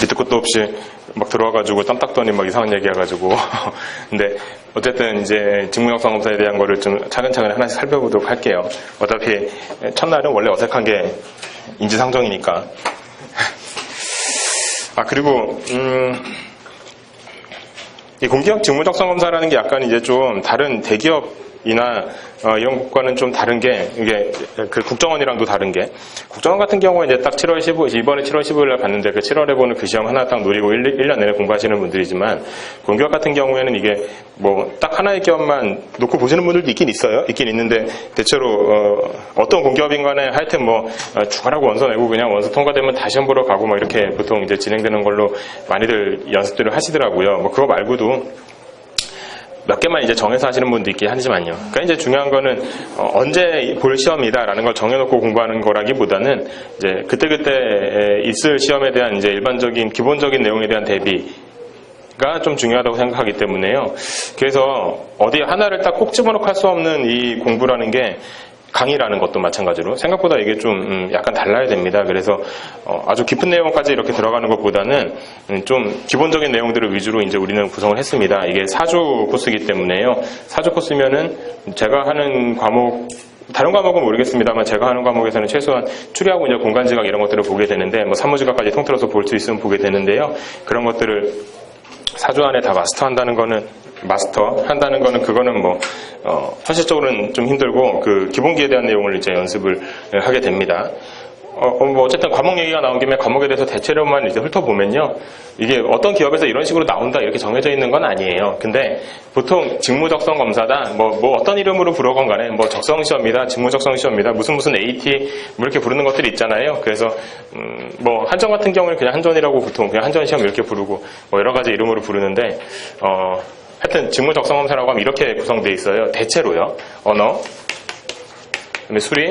밑도 끝도 없이 막 들어와가지고 땀 닦더니 막 이상한 얘기 해가지고. 근데 어쨌든 이제 직무역성 검사에 대한 거를 좀 차근차근 하나씩 살펴보도록 할게요. 어차피 첫날은 원래 어색한 게 인지상정이니까. 그리고 이 공기업 직무적성 검사라는 게 약간 이제 좀 다른 대기업이나 이런 것과는 좀 다른 게, 이게 그 국정원이랑도 다른 게, 국정원 같은 경우에 이제 딱 7월 15일, 이번에 7월 15일날 봤는데 그 7월에 보는 그 시험 하나 딱 노리고 1년 내내 공부하시는 분들이지만, 공기업 같은 경우에는 이게 뭐 딱 하나의 기업만 놓고 보시는 분들도 있긴 있어요. 있긴 있는데, 대체로 어떤 공기업인 간에 하여튼 뭐 주관하고 원서 내고 그냥 원서 통과되면 다시 시험 보러 가고 뭐 이렇게 보통 이제 진행되는 걸로 많이들 연습들을 하시더라고요. 뭐 그거 말고도 몇 개만 이제 정해서 하시는 분도 있긴 하지만요. 그러니까 이제 중요한 거는 언제 볼 시험이다라는 걸 정해놓고 공부하는 거라기보다는 이제 그때그때 있을 시험에 대한 이제 일반적인 기본적인 내용에 대한 대비가 좀 중요하다고 생각하기 때문에요. 그래서 어디 하나를 딱 꼭 집어넣고 할 수 없는 이 공부라는 게 강의라는 것도 마찬가지로 생각보다 이게 좀 약간 달라야 됩니다. 그래서 아주 깊은 내용까지 이렇게 들어가는 것보다는 좀 기본적인 내용들을 위주로 이제 우리는 구성을 했습니다. 이게 4주 코스이기 때문에요. 4주 코스면은 제가 하는 과목, 다른 과목은 모르겠습니다만 제가 하는 과목에서는 최소한 추리하고 이제 공간지각 이런 것들을 보게 되는데, 뭐 산무지각까지 통틀어서 볼 수 있으면 보게 되는데요. 그런 것들을 4주 안에 다 마스터한다는 거는 그거는 뭐 현실적으로는 좀 힘들고, 그 기본기에 대한 내용을 이제 연습을 하게 됩니다. 뭐 어쨌든 과목 얘기가 나온 김에 과목에 대해서 대체로만 이제 훑어보면요, 이게 어떤 기업에서 이런 식으로 나온다 이렇게 정해져 있는 건 아니에요. 근데 보통 직무적성 검사다, 뭐 어떤 이름으로 부르건 간에 뭐 적성시험이다, 직무적성시험이다, 무슨 AT 뭐 이렇게 부르는 것들이 있잖아요. 그래서 뭐 한전 같은 경우는 그냥 한전이라고 보통 그냥 한전시험 이렇게 부르고 뭐 여러 가지 이름으로 부르는데, 하여튼 직무적성검사라고 하면 이렇게 구성되어 있어요. 대체로요. 언어, 그다음에 수리,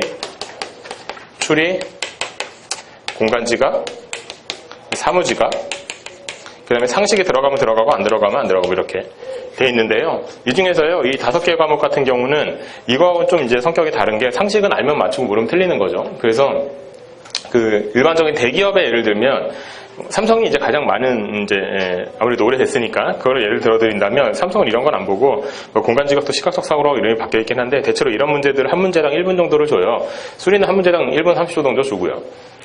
추리, 공간지각, 사무지각, 그 다음에 상식이 들어가면 들어가고 안 들어가면 안 들어가고 이렇게 되어 있는데요. 이 중에서요, 이 5개의 과목 같은 경우는 이거하고는 좀 이제 성격이 다른 게, 상식은 알면 맞추고 모르면 틀리는 거죠. 그래서 그 일반적인 대기업의 예를 들면 삼성이 이제 가장 많은 이제 아무래도 오래됐으니까 그거를 예를 들어드린다면, 삼성은 이런 건 안 보고 공간지각도 시각적 사고로 이름이 바뀌어 있긴 한데, 대체로 이런 문제들을 한 문제당 1분 정도를 줘요. 수리는 한 문제당 1분 30초 정도 주고요.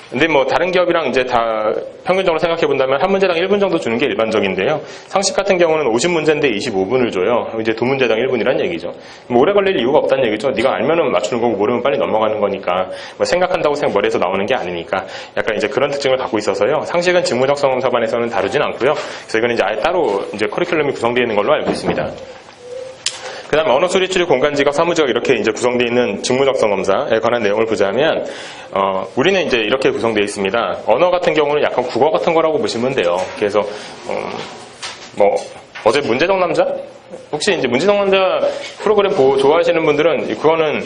근데 뭐 다른 기업이랑 이제 다 평균적으로 생각해 본다면 한 문제당 1분 정도 주는 게 일반적인데요. 상식 같은 경우는 50문제인데 25분을 줘요. 이제 2문제당 1분이란 얘기죠. 뭐 오래 걸릴 이유가 없다는 얘기죠. 네가 알면은 맞추는 거고 모르면 빨리 넘어가는 거니까, 뭐 생각한다고 머리에서 나오는 게 아니니까, 약간 이제 그런 특징을 갖고 있어서요. 상식은 직무적성 검사반에서는 다루진 않고요. 그래서 이건 이제 아예 따로 이제 커리큘럼이 구성되어 있는 걸로 알고 있습니다. 그 다음에 언어, 수리, 추리, 공간지각, 사무지각 이렇게 이제 구성되어 있는 직무적성 검사에 관한 내용을 보자면, 우리는 이제 이렇게 구성되어 있습니다. 언어 같은 경우는 약간 국어 같은 거라고 보시면 돼요. 그래서, 뭐, 어제 문제적 남자? 혹시 이제 문제적 남자 프로그램 좋아하시는 분들은 그거는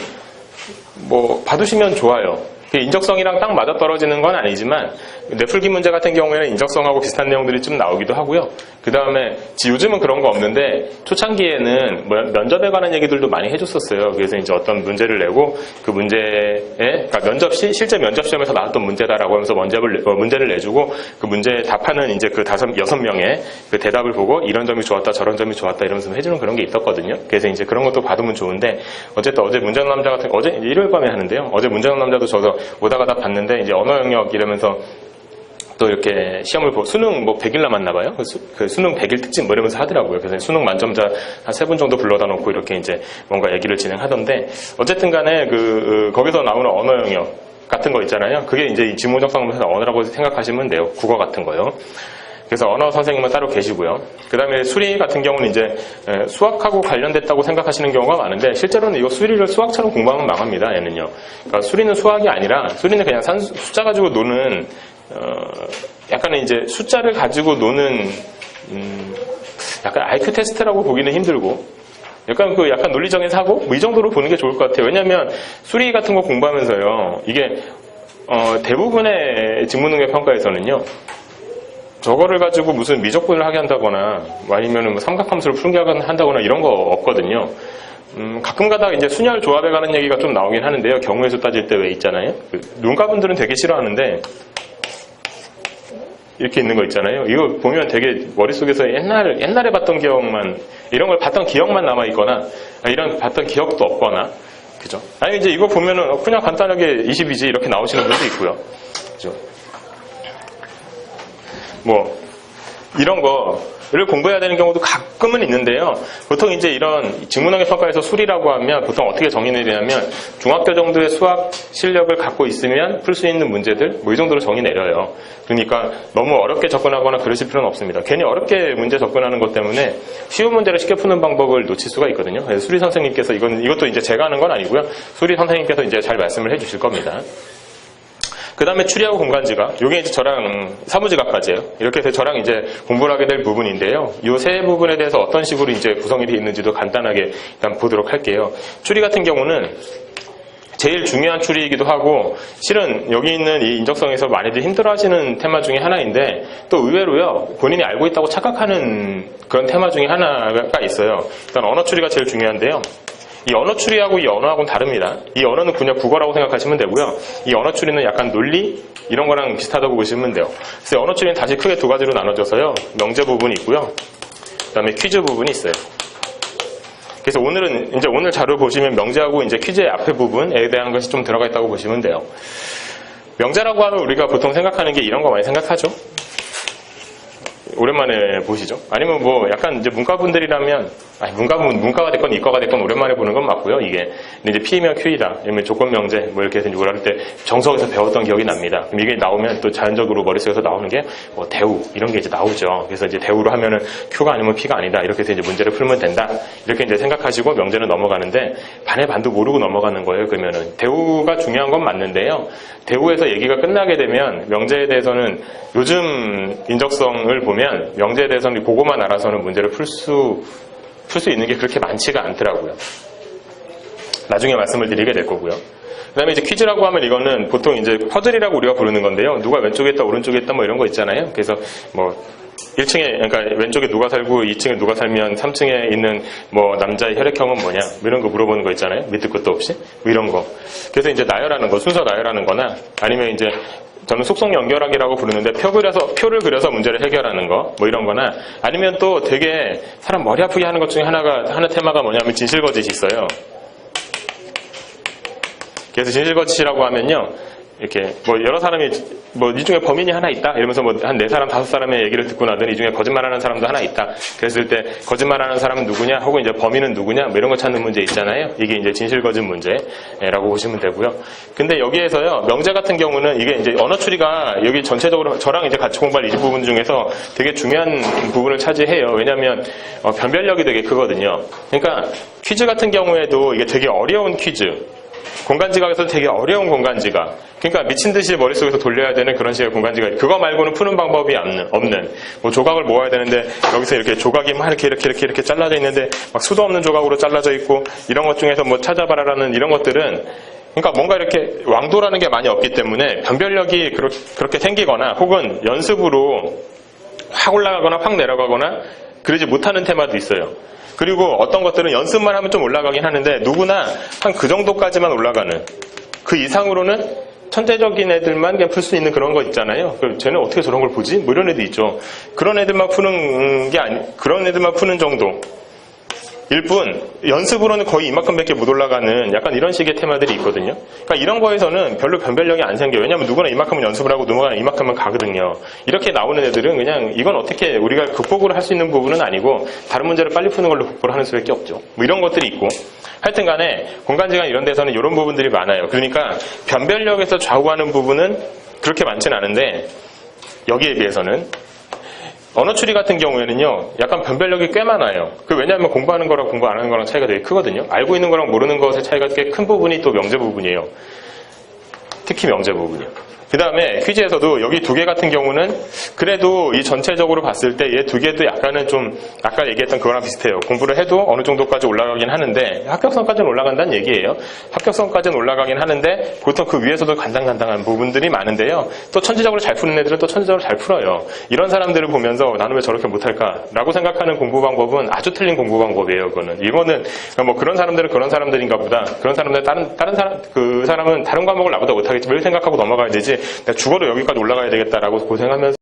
뭐, 봐두시면 좋아요. 인적성이랑 딱 맞아떨어지는 건 아니지만, 뇌풀기 문제 같은 경우에는 인적성하고 비슷한 내용들이 좀 나오기도 하고요. 그 다음에 요즘은 그런 거 없는데, 초창기에는 면접에 관한 얘기들도 많이 해줬었어요. 그래서 이제 어떤 문제를 내고 그 문제에, 그러니까 실제 면접 시험에서 나왔던 문제다라고 하면서 문제를 내주고 그 문제에 답하는 이제 그 6명의 그 대답을 보고 이런 점이 좋았다 저런 점이 좋았다 이러면서 해주는 그런 게 있었거든요. 그래서 이제 그런 것도 받으면 좋은데, 어쨌든 어제 문제적 남자 같은, 어제 일요일 밤에 하는데요. 어제 문제적 남자도 저도 오다가 다 봤는데, 이제 언어 영역 이러면서 또 이렇게 시험을 수능 뭐 100일 남았나봐요. 그 수능 100일 특집 뭐 이러면서 하더라고요. 그래서 수능 만점자 한 3분 정도 불러다 놓고 이렇게 이제 뭔가 얘기를 진행하던데, 어쨌든 간에 거기서 나오는 언어 영역 같은 거 있잖아요. 그게 이제 이 직무적성 검사 언어라고 생각하시면 돼요. 국어 같은 거요. 그래서 언어 선생님은 따로 계시고요. 그 다음에 수리 같은 경우는 이제 수학하고 관련됐다고 생각하시는 경우가 많은데, 실제로는 이거 수리를 수학처럼 공부하면 망합니다. 얘는요. 그러니까 수리는 수학이 아니라, 수리는 그냥 숫자 가지고 노는, 약간은 이제 숫자를 가지고 노는, 약간 IQ 테스트라고 보기는 힘들고, 약간 약간 논리적인 사고? 뭐 이 정도로 보는 게 좋을 것 같아요. 왜냐면 수리 같은 거 공부하면서요, 이게, 대부분의 직무능력 평가에서는요, 저거를 가지고 무슨 미적분을 하게 한다거나, 아니면 삼각함수를 풀게 한다거나 이런 거 없거든요. 가끔가다 이제 순열 조합에 관한 얘기가 좀 나오긴 하는데요. 경우의 수 따질 때 왜 있잖아요. 눈가분들은 되게 싫어하는데, 이렇게 있는 거 있잖아요. 이거 보면 되게 머릿속에서 옛날에 봤던 기억만, 이런 걸 봤던 기억만 남아있거나, 이런 봤던 기억도 없거나, 그죠? 아니, 이제 이거 보면은 그냥 간단하게 20이지 이렇게 나오시는 분도 있고요. 그죠? 뭐, 이런 거를 공부해야 되는 경우도 가끔은 있는데요. 보통 이제 이런 직무능력 평가에서 술이라고 하면 보통 어떻게 정의를 내냐면 중학교 정도의 수학 실력을 갖고 있으면 풀 수 있는 문제들 뭐 이 정도로 정의 내려요. 그러니까 너무 어렵게 접근하거나 그러실 필요는 없습니다. 괜히 어렵게 문제 접근하는 것 때문에 쉬운 문제를 쉽게 푸는 방법을 놓칠 수가 있거든요. 그래서 수리 선생님께서 이것도 이제 제가 하는 건 아니고요. 수리 선생님께서 이제 잘 말씀을 해주실 겁니다. 그 다음에 추리하고 공간지각. 요게 이제 저랑 사무지각까지예요. 이렇게 해서 저랑 이제 공부를 하게 될 부분인데요. 요 세 부분에 대해서 어떤 식으로 이제 구성이 되어 있는지도 간단하게 일단 보도록 할게요. 추리 같은 경우는 제일 중요한 추리이기도 하고, 실은 여기 있는 이 인적성에서 많이들 힘들어하시는 테마 중에 하나인데, 또 의외로요, 본인이 알고 있다고 착각하는 그런 테마 중에 하나가 있어요. 일단 언어 추리가 제일 중요한데요. 이 언어 추리하고 이 언어하고는 다릅니다. 이 언어는 그냥 국어라고 생각하시면 되고요. 이 언어 추리는 약간 논리? 이런 거랑 비슷하다고 보시면 돼요. 그래서 언어 추리는 다시 크게 두 가지로 나눠져서요. 명제 부분이 있고요. 그 다음에 퀴즈 부분이 있어요. 그래서 오늘 자료 보시면 명제하고 이제 퀴즈의 앞에 부분에 대한 것이 좀 들어가 있다고 보시면 돼요. 명제라고 하면 우리가 보통 생각하는 게 이런 거 많이 생각하죠? 오랜만에 보시죠. 아니면 뭐 약간 이제 문과분들이라면 문과가 됐건 이과가 됐건 오랜만에 보는 건 맞고요. 이게 근데 이제 P면 Q이다. 아니면 조건 명제 뭐 이렇게 해서 이걸 할 때 정석에서 배웠던 기억이 납니다. 그럼 이게 나오면 또 자연적으로 머릿속에서 나오는 게 뭐 대우 이런 게 이제 나오죠. 그래서 이제 대우로 하면은 Q가 아니면 P가 아니다. 이렇게 해서 이제 문제를 풀면 된다. 이렇게 이제 생각하시고 명제는 넘어가는데 반의 반도 모르고 넘어가는 거예요. 그러면은 대우가 중요한 건 맞는데요. 대우에서 얘기가 끝나게 되면 명제에 대해서는 요즘 인적성을 보면 명제에 대해서는 그거만 알아서는 문제를 풀 수 있는 게 그렇게 많지가 않더라고요. 나중에 말씀을 드리게 될 거고요. 그 다음에 이제 퀴즈라고 하면 이거는 보통 이제 퍼즐이라고 우리가 부르는 건데요. 누가 왼쪽에 있다, 오른쪽에 있다 뭐 이런 거 있잖아요. 그래서 뭐 1층에, 그러니까 왼쪽에 누가 살고 2층에 누가 살면 3층에 있는 뭐 남자의 혈액형은 뭐냐 뭐 이런 거 물어보는 거 있잖아요. 밑도 끝도 없이 뭐 이런 거. 그래서 이제 나열하는 거, 순서 나열하는 거나 아니면 이제 저는 속성 연결하기라고 부르는데 표를 그려서 문제를 해결하는 거 뭐 이런 거나 아니면 또 되게 사람 머리 아프게 하는 것 중에 하나 테마가 뭐냐면 진실거짓이 있어요. 그래서 진실거짓이라고 하면요. 이렇게 뭐 여러 사람이 뭐 이 중에 범인이 하나 있다 이러면서 뭐 한 4사람 5사람의 얘기를 듣고 나더니 이 중에 거짓말하는 사람도 하나 있다. 그랬을 때 거짓말하는 사람은 누구냐 혹은 이제 범인은 누구냐 뭐 이런 거 찾는 문제 있잖아요. 이게 이제 진실거짓 문제라고 보시면 되고요. 근데 여기에서요 명제 같은 경우는 이게 이제 언어 추리가 여기 전체적으로 저랑 이제 같이 공부할 이 부분 중에서 되게 중요한 부분을 차지해요. 왜냐하면 변별력이 되게 크거든요. 그러니까 퀴즈 같은 경우에도 이게 되게 어려운 퀴즈. 공간지각에서 되게 어려운 공간지각. 그러니까 미친 듯이 머릿속에서 돌려야 되는 그런 식의 공간지각. 그거 말고는 푸는 방법이 없는. 뭐 조각을 모아야 되는데 여기서 이렇게 조각이 막 이렇게 잘라져 있는데 막 수도 없는 조각으로 잘라져 있고 이런 것 중에서 뭐 찾아봐라라는 이런 것들은 그러니까 뭔가 이렇게 왕도라는 게 많이 없기 때문에 변별력이 그렇게 생기거나 혹은 연습으로 확 올라가거나 확 내려가거나 그러지 못하는 테마도 있어요. 그리고 어떤 것들은 연습만 하면 좀 올라가긴 하는데 누구나 한 그 정도까지만 올라가는 그 이상으로는 천재적인 애들만 그냥 풀 수 있는 그런 거 있잖아요. 쟤는 어떻게 저런 걸 보지? 뭐 이런 애들 있죠. 그런 애들만 푸는 게 그런 애들만 푸는 정도. 일뿐 연습으로는 거의 이만큼밖에 못 올라가는 약간 이런 식의 테마들이 있거든요. 그러니까 이런 거에서는 별로 변별력이 안 생겨요. 왜냐하면 누구나 이만큼은 연습을 하고 누구나 이만큼은 가거든요. 이렇게 나오는 애들은 그냥 이건 어떻게 우리가 극복을 할 수 있는 부분은 아니고 다른 문제를 빨리 푸는 걸로 극복을 하는 수밖에 없죠. 뭐 이런 것들이 있고 하여튼 간에 공간지각 이런 데서는 이런 부분들이 많아요. 그러니까 변별력에서 좌우하는 부분은 그렇게 많지는 않은데 여기에 비해서는 언어 추리 같은 경우에는요, 약간 변별력이 꽤 많아요. 왜냐하면 공부하는 거랑 공부 안 하는 거랑 차이가 되게 크거든요. 알고 있는 거랑 모르는 것의 차이가 꽤 큰 부분이 또 명제 부분이에요. 특히 명제 부분이요. 그 다음에 퀴즈에서도 여기 2개 같은 경우는 그래도 이 전체적으로 봤을 때 얘 2개도 약간은 좀 아까 얘기했던 그거랑 비슷해요. 공부를 해도 어느 정도까지 올라가긴 하는데 합격선까지는 올라간다는 얘기예요. 합격선까지는 올라가긴 하는데 보통 그 위에서도 간당간당한 부분들이 많은데요. 또 천재적으로 잘 푸는 애들은 또 천재적으로 잘 풀어요. 이런 사람들을 보면서 나는 왜 저렇게 못할까? 라고 생각하는 공부 방법은 아주 틀린 공부 방법이에요. 이거는 뭐 그런 사람들은 그런 사람들인가 보다. 그런 사람들은 다른 사람, 그 사람은 다른 과목을 나보다 못하겠지. 왜 생각하고 넘어가야 되지? 내가 죽어도 여기까지 올라가야 되겠다라고 고생하면서